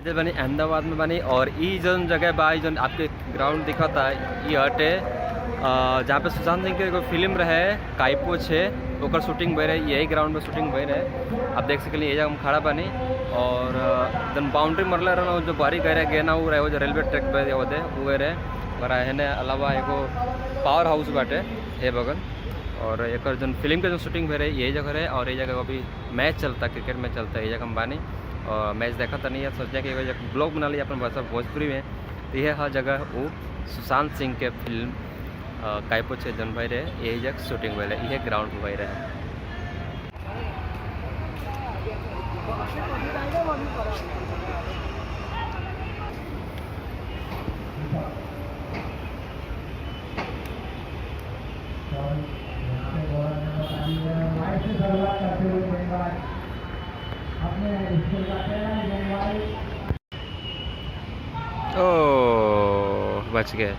आज बनी अहमदाबाद में बनी और ई जो जगह बा जो आपके ग्राउंड दिखा था ये हटे जहाँ पे सुशांत सिंह के फिल्म रहे काइपो छे ओकर शूटिंग भई रहे यही ग्राउंड में शूटिंग भई रहे। आप देख सकते ये जगह हम खड़ा बनी और जन बाउंड्री मरल रहा जो बारी गए रहे ना वो रहे वो जो रेलवे ट्रैक पे होते वो रहे और हेने अलावा एगो पावर हाउस बाटे हे बगल और एक जन फिल्म के जो शूटिंग भई रहे यही जगह रहे और ये जगह अभी मैच चलता क्रिकेट मैच चलता है ये जगह हम बानी और मैच देखा तो नहीं है सोचा कि ब्लॉग बना लिया अपन भाषा भोजपुरी में तो यह हर जगह वो सुशांत सिंह के फिल्म काइपो छे जन भाई रहे यही जगह शूटिंग भई रहे यह ग्राउंड पर भाई रहे। ओ बच गए।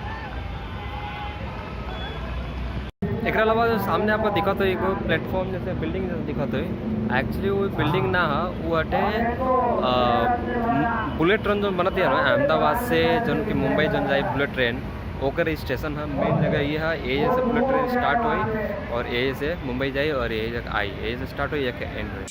एक अलावा जो सामने आपको दिखा तो एक प्लेटफॉर्म जैसे बिल्डिंग जैसे दिखा तो एक्चुअली वो बिल्डिंग ना वो हटे बुलेट ट्रेन जो बनती है ना अहमदाबाद से जो कि मुंबई जो जाए बुलेट ट्रेन ओकर स्टेशन है मेन जगह ये है ये से बुलेट ट्रेन स्टार्ट हुई और ये से मुंबई जाई और ये जगह आई ये से स्टार्ट हुई एक एंड हुई।